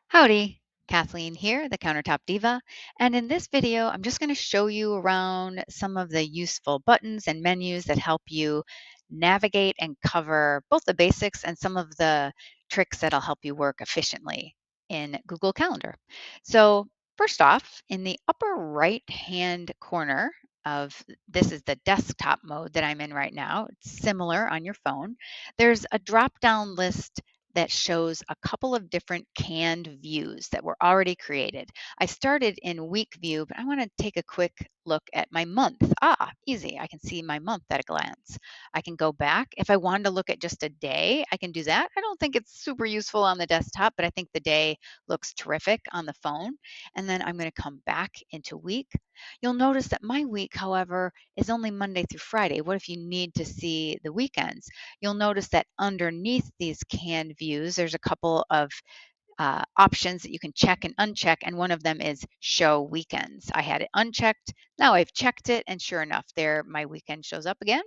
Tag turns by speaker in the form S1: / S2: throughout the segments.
S1: Howdy, Kathleen here, the Countertop Diva, and in this video I'm just going to show you around some of the useful buttons and menus that help you navigate and cover both the basics and some of the tricks that'll help you work efficiently in Google Calendar. So first off, in the upper right hand corner of this is the desktop mode that I'm in right now. It's similar on your phone. There's a drop down list that shows a couple of different canned views that were already created. I started in week view, but I want to take a quick look at my month. Easy. I can see my month at a glance. I can go back. If I wanted to look at just a day, I can do that. I don't think it's super useful on the desktop, but I think the day looks terrific on the phone. And then I'm going to come back into week. You'll notice that my week, however, is only Monday through Friday. What if you need to see the weekends? You'll notice that underneath these canned views, there's a couple of options that you can check and uncheck, and one of them is show weekends. I had it unchecked. Now I've checked it, and sure enough, there my weekend shows up again.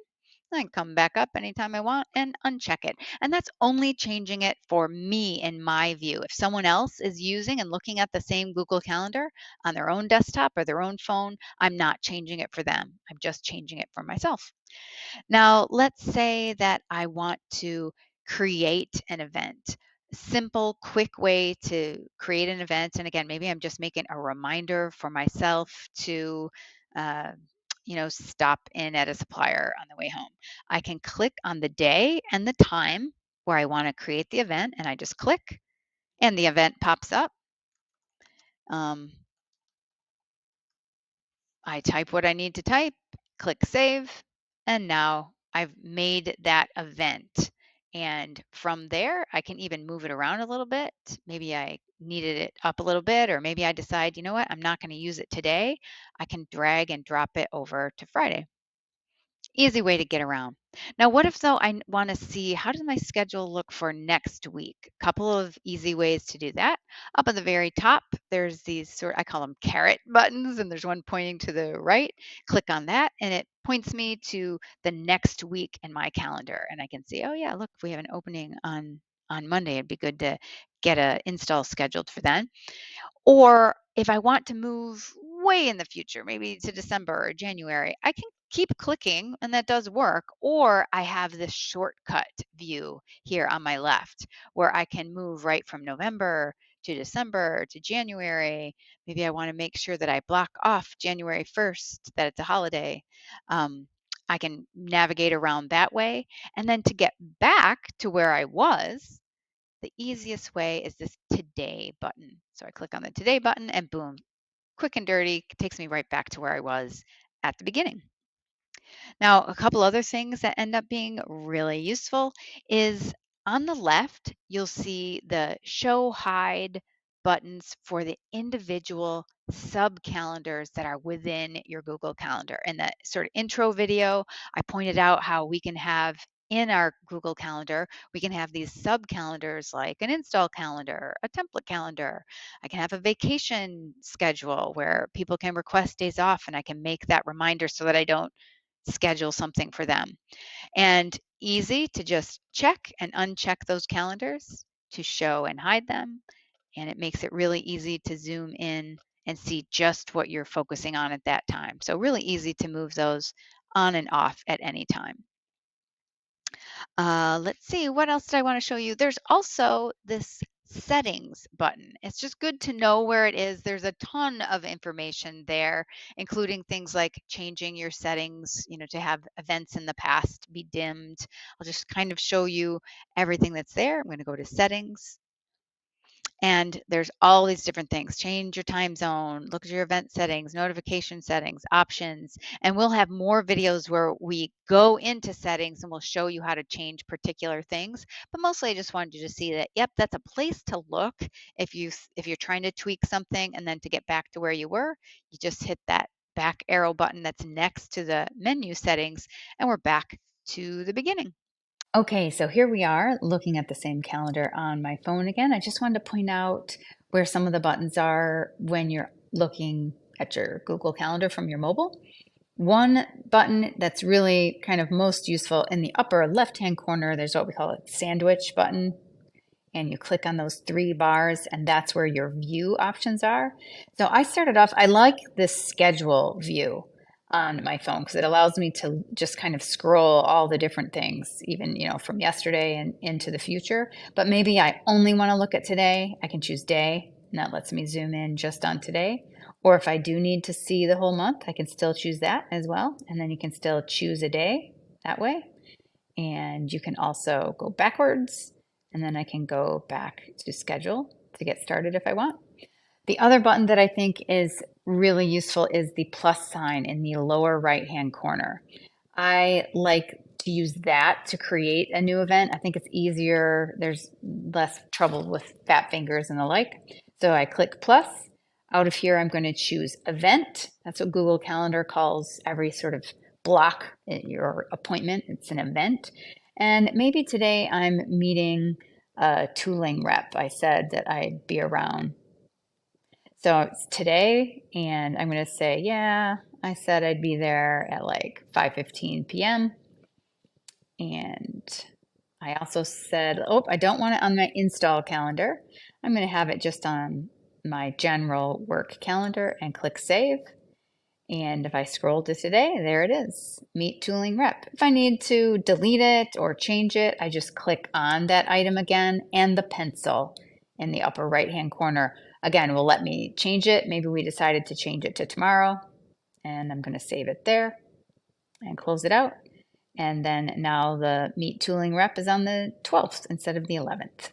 S1: I can come back up anytime I want and uncheck it. And that's only changing it for me in my view. If someone else is using and looking at the same Google Calendar on their own desktop or their own phone, I'm not changing it for them. I'm just changing it for myself. Now, let's say that I want to create an event. Simple, quick way to create an event. And again, maybe I'm just making a reminder for myself to, uh, stop in at a supplier on the way home. I can click on the day and the time where I want to create the event, and I just click, and the event pops up. Um, I type what I need to type, click save, and now I've made that event. And from there, I can even move it around a little bit. Maybe I needed it up a little bit, or maybe I decide, you know what, I'm not going to use it today. I can drag and drop it over to Friday. Easy way to get around. Now, what if though I want to see how does my schedule look for next week? Couple of easy ways to do that. Up at the very top, there's these I call them carrot buttons, and there's one pointing to the right. Click on that, and it points me to the next week in my calendar, and I can see, oh yeah, look, we have an opening on Monday. It'd be good to get a install scheduled for then. Or if I want to move way in the future, maybe to December or January, I can keep clicking and that does work. Or I have this shortcut view here on my left where I can move right from November to December to January. Maybe I want to make sure that I block off January 1st, that it's a holiday. I can navigate around that way. And then to get back to where I was, the easiest way is this today button. So I click on the today button and boom, quick and dirty, takes me right back to where I was at the beginning. Now, a couple other things that end up being really useful is on the left, you'll see the show hide buttons for the individual sub calendars that are within your Google Calendar. In the sort of intro video, I pointed out how we can have in our Google Calendar, we can have these sub calendars like an install calendar, a template calendar. I can have a vacation schedule where people can request days off and I can make that reminder so that I don't schedule something for them. And easy to just check and uncheck those calendars to show and hide them. And it makes it really easy to zoom in and see just what you're focusing on at that time. So really easy to move those on and off at any time. Let's see, what else did I want to show you? There's also this settings button. It's just good to know where it is. There's a ton of information there, including things like changing your settings, to have events in the past be dimmed. I'll just kind of show you everything that's there. I'm going to go to settings. And there's all these different things. Change your time zone, look at your event settings, notification settings, options. And we'll have more videos where we go into settings and we'll show you how to change particular things. But mostly I just wanted you to see that, yep, that's a place to look if you're trying to tweak something, and then to get back to where you were, you just hit that back arrow button that's next to the menu settings, and we're back to the beginning. Okay, so here we are looking at the same calendar on my phone again. I just wanted to point out where some of the buttons are when you're looking at your Google Calendar from your mobile. One button that's really kind of most useful in the upper left-hand corner, there's what we call a sandwich button.
S2: and you click on those three bars, and that's where your view options are. So I started off, I like this schedule view on my phone because it allows me to just kind of scroll all the different things, even, from yesterday and into the future. But maybe I only want to look at today. I can choose day, and that lets me zoom in just on today. Or if I do need to see the whole month, I can still choose that as well. And then you can still choose a day that way. And you can also go backwards, and then I can go back to schedule to get started if I want. The other button that I think is really useful is the plus sign in the lower right-hand corner. I like to use that to create a new event. I think it's easier. There's less trouble with fat fingers and the like. So I click plus. Out of here, I'm going to choose event. That's what Google Calendar calls every sort of block in your appointment. It's an event. And maybe today I'm meeting a tooling rep. I said that I'd be around. So it's today, and I'm going to say, yeah, I said I'd be there at like 5:15 p.m. And I also said, oh, I don't want it on my install calendar. I'm going to have it just on my general work calendar and click save. And if I scroll to today, there it is, Meet Tooling Rep. If I need to delete it or change it, I just click on that item again, and the pencil in the upper right-hand corner, again, will let me change it. Maybe we decided to change it to tomorrow, and I'm going to save it there and close it out. And then now the Meet Tooling Rep is on the 12th instead of the 11th.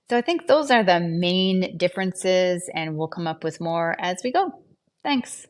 S2: So I think those are the main differences, and we'll come up with more as we go. Thanks.